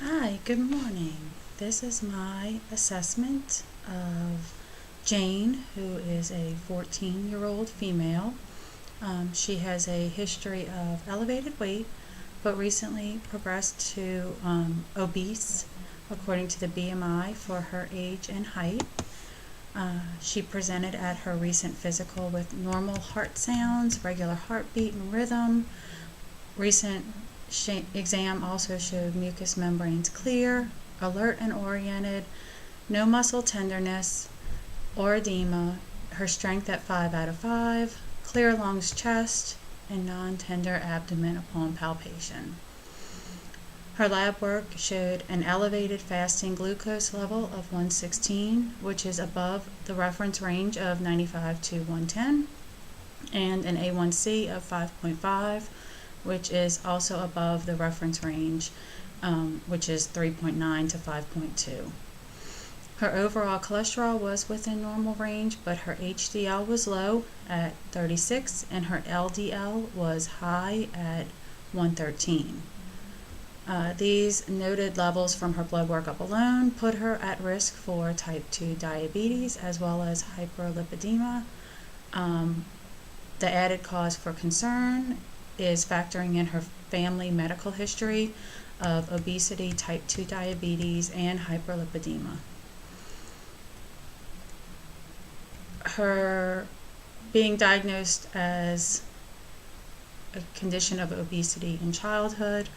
Hi, good morning. This is my assessment of Jane, who is a 14-year-old female. She has a history of elevated weight, but recently progressed to obese, according to the BMI for her age and height. She presented at her recent physical with normal heart sounds, regular heartbeat and rhythm. Recent exam also showed mucous membranes clear, alert and oriented, no muscle tenderness or edema, her strength at 5 out of 5, clear lungs, chest, and non-tender abdomen upon palpation. Her lab work showed an elevated fasting glucose level of 116, which is above the reference range of 95 to 110, and an A1C of 5.5, which is also above the reference range, which is 3.9 to 5.2. Her overall cholesterol was within normal range, but her HDL was low at 36 and her LDL was high at 113. These noted levels from her blood workup alone put her at risk for type 2 diabetes as well as hyperlipidemia. The added cause for concern is factoring in her family medical history of obesity, type 2 diabetes, and hyperlipidemia. Her being diagnosed as a condition of obesity in childhood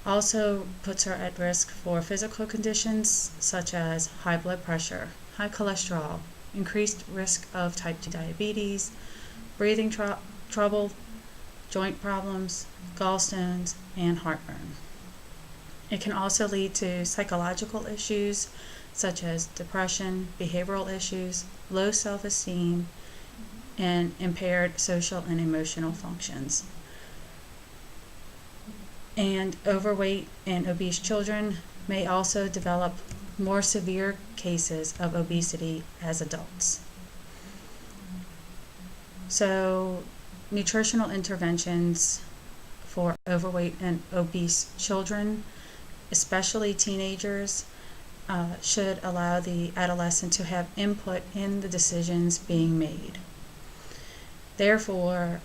also puts her at risk for physical conditions such as high blood pressure, high cholesterol, increased risk of type 2 diabetes, breathing trouble, joint problems, gallstones, and heartburn. It can also lead to psychological issues such as depression, behavioral issues, low self-esteem, and impaired social and emotional functions. And overweight and obese children may also develop more severe cases of obesity as adults. So, nutritional interventions for overweight and obese children, especially teenagers, should allow the adolescent to have input in the decisions being made. Therefore,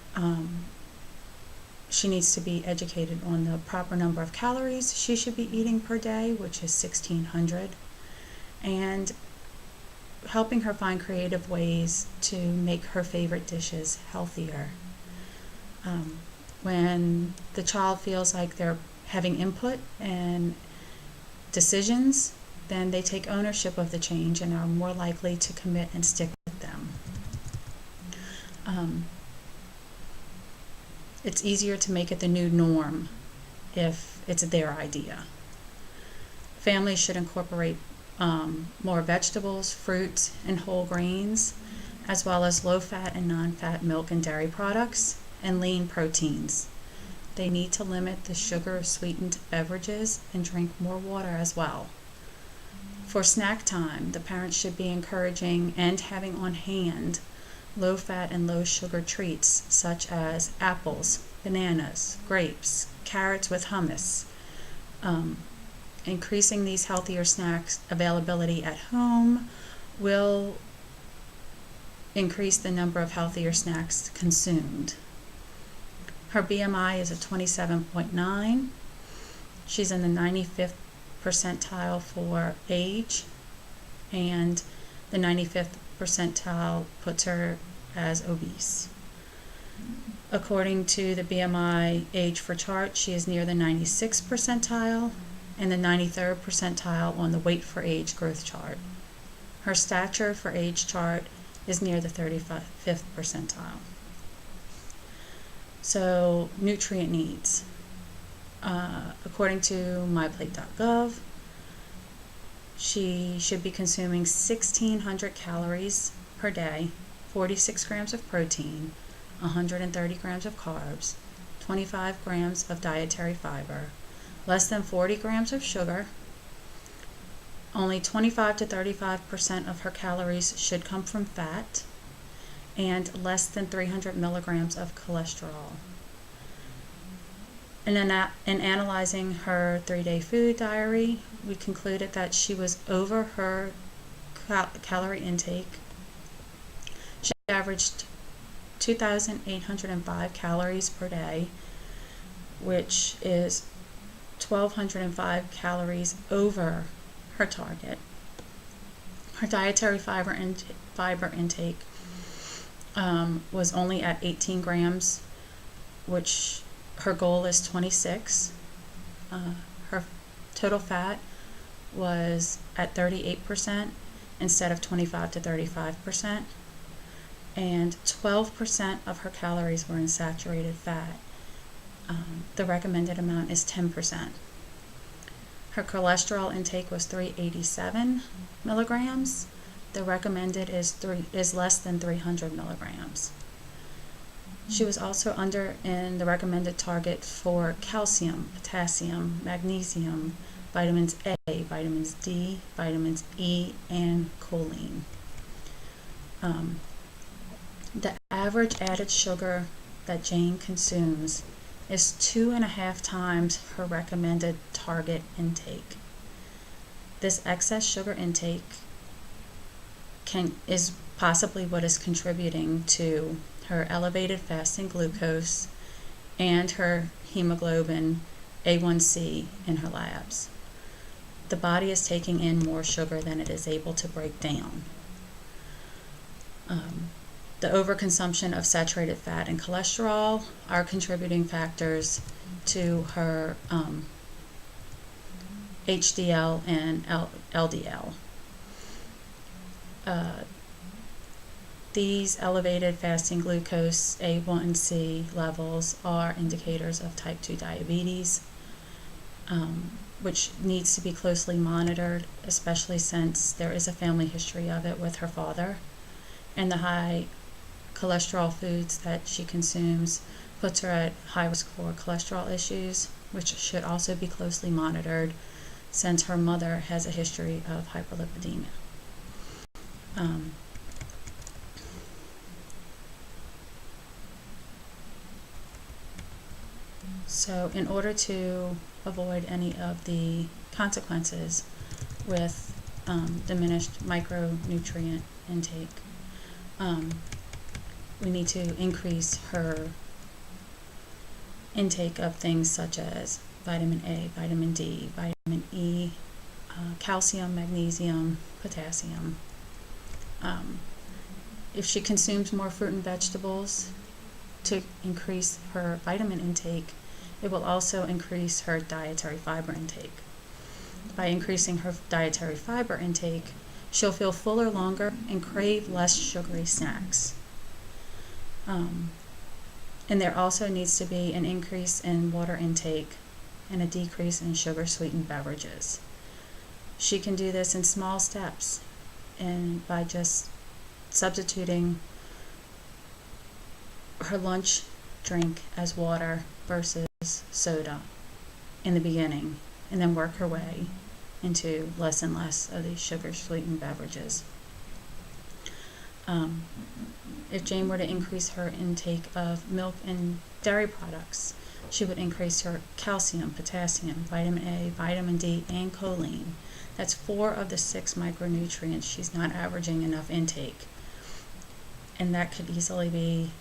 she needs to be educated on the proper number of calories she should be eating per day, which is 1,600, and helping her find creative ways to make her favorite dishes healthier. When the child feels like they're having input and decisions, then they take ownership of the change and are more likely to commit and stick with them. It's easier to make it the new norm if it's their idea. Families should incorporate more vegetables, fruits, and whole grains, as well as low-fat and non-fat milk and dairy products, and lean proteins. They need to limit the sugar-sweetened beverages and drink more water as well. For snack time, the parents should be encouraging and having on hand low-fat and low-sugar treats such as apples, bananas, grapes, carrots with hummus. Increasing these healthier snacks availability at home will increase the number of healthier snacks consumed. Her BMI is a 27.9. She's in the 95th percentile for age, and the 95th percentile puts her as obese. According to the BMI age for chart, she is near the 96th percentile and the 93rd percentile on the weight for age growth chart. Her stature for age chart is near the 35th percentile. So, nutrient needs. According to myplate.gov, she should be consuming 1,600 calories per day, 46 grams of protein, 130 grams of carbs, 25 grams of dietary fiber, less than 40 grams of sugar. Only 25 to 35% of her calories should come from fat, and less than 300 milligrams of cholesterol. In analyzing her 3-day food diary, we concluded that she was over her calorie intake. She averaged 2,805 calories per day, which is 1,205 calories over her target. Her dietary fiber intake was only at 18 grams, which her goal is 26. Her total fat was at 38% instead of 25 to 35%, and 12% of her calories were in saturated fat. The recommended amount is 10%. Her cholesterol intake was 387 milligrams. The recommended is less than 300 milligrams. She was also under in the recommended target for calcium, potassium, magnesium, vitamins A, vitamins D, vitamins E, and choline. The average added sugar that Jane consumes is 2.5 times her recommended target intake. This excess sugar intake is possibly what is contributing to her elevated fasting glucose and her hemoglobin A1C in her labs. The body is taking in more sugar than it is able to break down. The overconsumption of saturated fat and cholesterol are contributing factors to her HDL and LDL. These elevated fasting glucose A1C levels are indicators of type 2 diabetes, which needs to be closely monitored, especially since there is a family history of it with her father, and the high cholesterol foods that she consumes puts her at high risk for cholesterol issues, which should also be closely monitored since her mother has a history of hyperlipidemia. So in order to avoid any of the consequences with diminished micronutrient intake, we need to increase her intake of things such as vitamin A, vitamin D, vitamin E, calcium, magnesium, potassium. If she consumes more fruit and vegetables to increase her vitamin intake, it will also increase her dietary fiber intake. By increasing her dietary fiber intake, she'll feel fuller longer and crave less sugary snacks. And there also needs to be an increase in water intake and a decrease in sugar-sweetened beverages. She can do this in small steps and by just substituting her lunch drink as water versus soda in the beginning, and then work her way into less and less of these sugar-sweetened beverages. If Jane were to increase her intake of milk and dairy products, she would increase her calcium, potassium, vitamin A, vitamin D, and choline. That's 4 of the 6 micronutrients she's not averaging enough intake. And that could easily be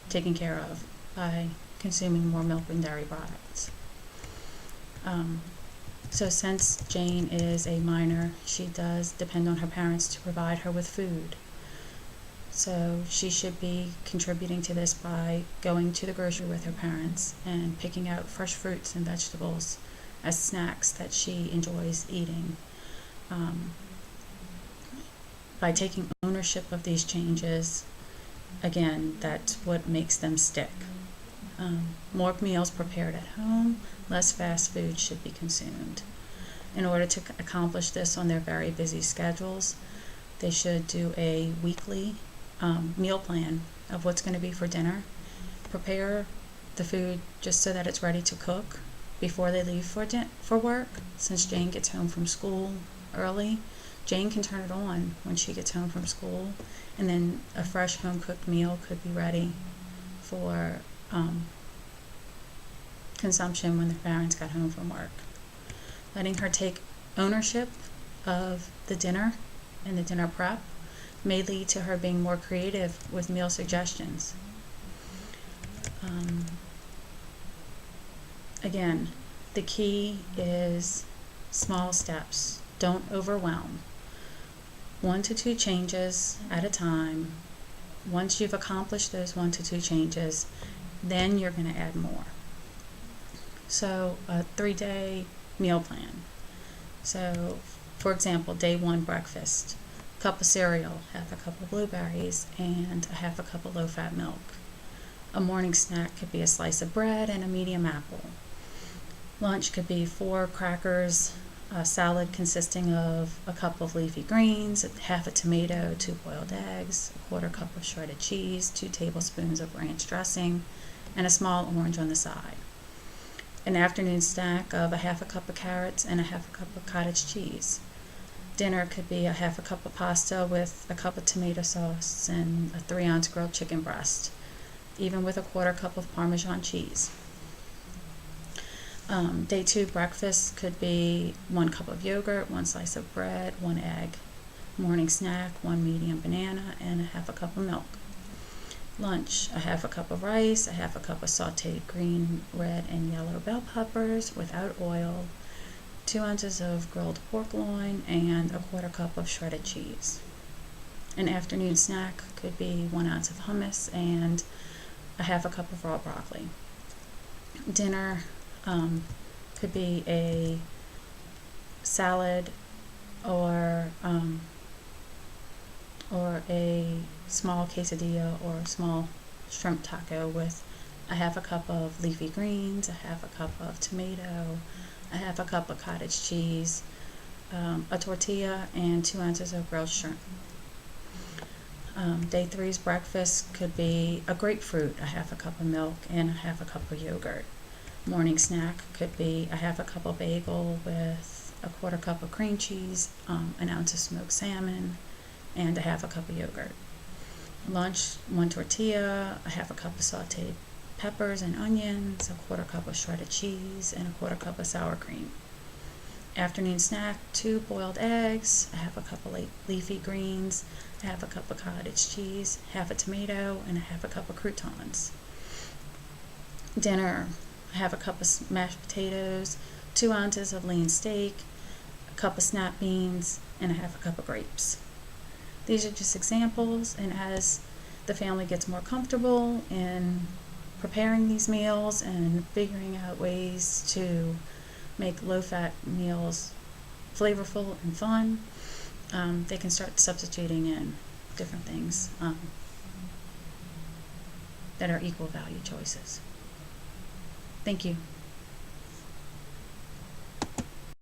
taken care of by consuming more milk and dairy products. So since Jane is a minor, she does depend on her parents to provide her with food. So she should be contributing to this by going to the grocery with her parents and picking out fresh fruits and vegetables as snacks that she enjoys eating. By taking ownership of these changes, again, that's what makes them stick. More meals prepared at home, less fast food should be consumed. In order to accomplish this on their very busy schedules, they should do a weekly meal plan of what's going to be for dinner. Prepare the food just so that it's ready to cook before they leave for work. Since Jane gets home from school early, Jane can turn it on when she gets home from school, and then a fresh home-cooked meal could be ready for consumption when their parents got home from work. Letting her take ownership of the dinner and the dinner prep may lead to her being more creative with meal suggestions. Again, the key is small steps. Don't overwhelm. 1 to 2 changes at a time. Once you've accomplished those 1 to 2 changes, then you're going to add more. So a 3-day meal plan. So for example, day 1 breakfast, cup of cereal, half a cup of blueberries, and a half a cup of low-fat milk. A morning snack could be a slice of bread and a medium apple. Lunch could be 4 crackers, a salad consisting of a cup of leafy greens, half a tomato, 2 boiled eggs, a 1/4 cup of shredded cheese, 2 tablespoons of ranch dressing, and a small orange on the side. An afternoon snack of a half a cup of carrots and a half a cup of cottage cheese. Dinner could be a half a cup of pasta with a cup of tomato sauce and a 3-ounce grilled chicken breast, even with a 1/4 cup of Parmesan cheese. Day 2 breakfast could be 1 cup of yogurt, 1 slice of bread, 1 egg. Morning snack, 1 medium banana, and a half a cup of milk. Lunch, a half a cup of rice, a half a cup of sauteed green, red, and yellow bell peppers without oil, 2 ounces of grilled pork loin, and a 1/4 cup of shredded cheese. An afternoon snack could be 1 ounce of hummus and a half a cup of raw broccoli. Dinner could be a salad or a small quesadilla or a small shrimp taco with a half a cup of leafy greens, a half a cup of tomato, a half a cup of cottage cheese, a tortilla, and 2 ounces of grilled shrimp. Day 3's breakfast could be a grapefruit, a half a cup of milk, and a half a cup of yogurt. Morning snack could be a half a cup of bagel with a 1/4 cup of cream cheese, an ounce of smoked salmon, and a half a cup of yogurt. Lunch, 1 tortilla, a half a cup of sauteed peppers and onions, a 1/4 cup of shredded cheese, and a 1/4 cup of sour cream. Afternoon snack, 2 boiled eggs, a half a cup of leafy greens, a half a cup of cottage cheese, half a tomato, and a half a cup of croutons. Dinner, a half a cup of mashed potatoes, 2 ounces of lean steak, a cup of snap beans, and a half a cup of grapes. These are just examples, and as the family gets more comfortable in preparing these meals and figuring out ways to make low-fat meals flavorful and fun, they can start substituting in different things that are equal value choices. Thank you.